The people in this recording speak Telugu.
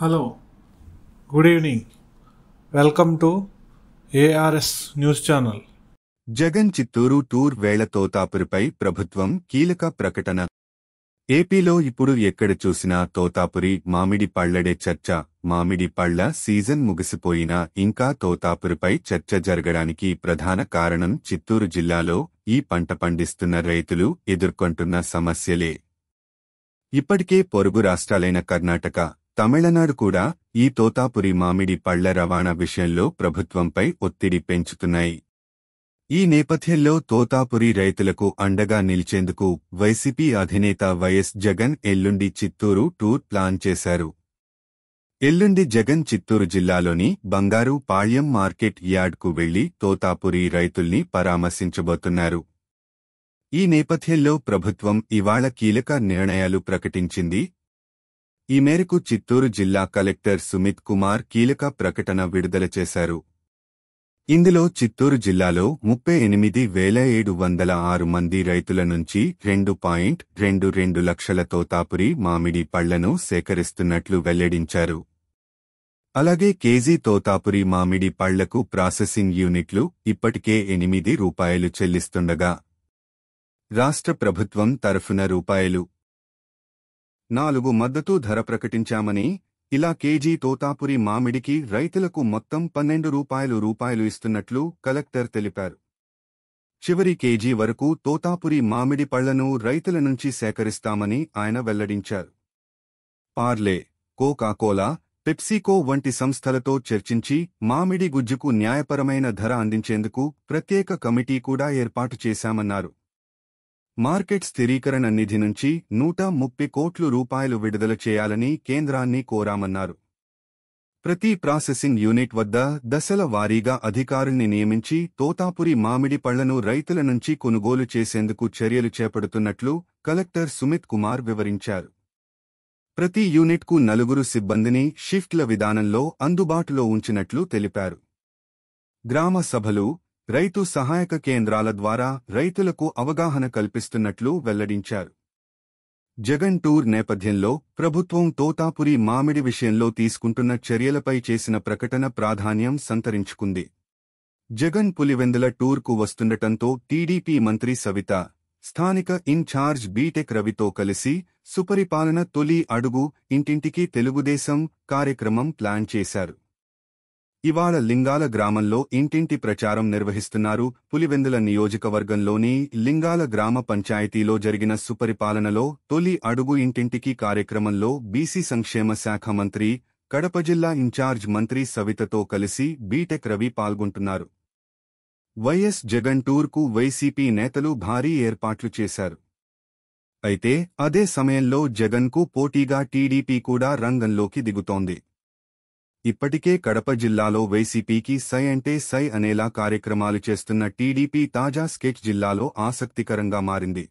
Hello, good evening. Welcome to ARS News Channel. Jagan Chittoor tour వేళ తోతాపురిపై ప్రభుత్వం కీలక ప్రకటన. ఏపీలో ఇప్పుడు ఎక్కడ చూసినా తోతాపురి మామిడి పళ్లడే చర్చ. మామిడి పళ్ల సీజన్ ముగిసిపోయినా ఇంకా తోతాపురిపై చర్చ జరగడానికి ప్రధాన కారణం చిత్తూరు జిల్లాలో ఈ పంట పండిస్తున్న రైతులు ఎదుర్కొంటున్న సమస్యలే. ఇప్పటికే పొరుగు రాష్ట్రాలైన కర్ణాటక, తమిళనాడు కూడా ఈ తోతాపురి మామిడి పళ్ల రవాణా విషయంలో ప్రభుత్వంపై ఒత్తిడి పెంచుతున్నాయి. ఈ నేపథ్యంలో తోతాపురి రైతులకు అండగా నిలిచేందుకు వైసీపీ అధినేత వైఎస్ జగన్ ఎల్లుండి చిత్తూరు టూర్ ప్లాన్ చేశారు. ఎల్లుండి జగన్ చిత్తూరు జిల్లాలోని బంగారు పాళ్యం మార్కెట్ యార్డ్కు వెళ్లి తోతాపురి రైతుల్ని పరామర్శించబోతున్నారు. ఈ నేపథ్యంలో ప్రభుత్వం ఇవాళ కీలక నిర్ణయాలు ప్రకటించింది. ఈ మేరకు చిత్తూరు జిల్లా కలెక్టర్ సుమిత్ కుమార్ కీలక ప్రకటన విడుదల చేశారు. ఇందులో చిత్తూరు జిల్లాలో 38,706 మంది రైతుల నుంచి 2.22 లక్షల తోతాపురి మామిడి పళ్లను సేకరిస్తున్నట్లు వెల్లడించారు. అలాగే కేజీ తోతాపురి మామిడి పళ్లకు ప్రాసెసింగ్ యూనిట్లు ఇప్పటికే రూ. 8 చెల్లిస్తుండగా రాష్ట్ర ప్రభుత్వం తరఫున రూ. 4 మద్దతు ధర ప్రకటించామని, ఇలా కేజీ తోతాపురి మామిడికి రైతులకు మొత్తం రూ. 12 ఇస్తున్నట్లు కలెక్టర్ తెలిపారు. చివరి కేజీ వరకు తోతాపురి మామిడి పళ్లను రైతుల నుంచి సేకరిస్తామని ఆయన వెల్లడించారు. పార్లే, కోకా-కోలా, పెప్సీకో వంటి సంస్థలతో చర్చించి మామిడి గుజ్జుకు న్యాయపరమైన ధర అందించేందుకు ప్రత్యేక కమిటీ కూడా ఏర్పాటు చేశామన్నారు. మార్కెట్ స్థిరీకరణ నిధి నుంచి 130 కోట్ల రూపాయలు విడుదల చేయాలని కేంద్రాన్ని కోరామన్నారు. ప్రతి ప్రాసెసింగ్ యూనిట్ వద్ద దశల వారీగా అధికారుల్ని నియమించి తోతాపురి మామిడి పళ్లను రైతుల నుంచి కొనుగోలు చేసేందుకు చర్యలు చేపడుతున్నట్లు కలెక్టర్ సుమిత్ కుమార్ వివరించారు. ప్రతి యూనిట్కు 4 సిబ్బందిని షిఫ్ట్ల విధానంలో అందుబాటులో ఉంచినట్లు తెలిపారు. గ్రామ సభలు, రైతు సహాయక కేంద్రాల ద్వారా రైతులకు అవగాహన కల్పిస్తున్నట్లు వెల్లడించారు. జగన్ టూర్ నేపథ్యంలో ప్రభుత్వం తోతాపురి మామిడి విషయంలో తీసుకుంటున్న చర్యలపై చేసిన ప్రకటన ప్రాధాన్యం సంతరించుకుంది. జగన్ పులివెందుల టూర్కు వస్తుండటంతో టీడీపీ మంత్రి సవిత, స్థానిక ఇన్ఛార్జ్ బీటెక్ రవితో కలిసి సుపరిపాలన తొలి అడుగు ఇంటింటికి తెలుగుదేశం కార్యక్రమం ప్లాన్ చేశారు. ఇవాళ లింగాల గ్రామంలో ఇంటింటి ప్రచారం నిర్వహిస్తున్నారు. పులివెందుల నియోజకవర్గంలోని లింగాల గ్రామ పంచాయతీలో జరిగిన సుపరిపాలనలో తొలి అడుగు ఇంటింటికి కార్యక్రమంలో బీసీ సంక్షేమ శాఖ మంత్రి, కడప జిల్లా ఇన్ఛార్జ్ మంత్రి సవితతో కలిసి బీటెక్ రవి పాల్గొంటున్నారు. వైఎస్ జగన్ టూర్కు వైసీపీ నేతలు భారీ ఏర్పాట్లు చేశారు. అయితే అదే సమయంలో జగన్కు పోటీగా టీడీపీ కూడా రంగంలోకి దిగుతోంది. ఇప్పటికే కడప జిల్లాలో వైసీపీకి సై అంటే సై అనేలా కార్యక్రమాలు చేస్తున్న టీడీపీ తాజా స్కెచ్ జిల్లాలో ఆసక్తికరంగా మారింది.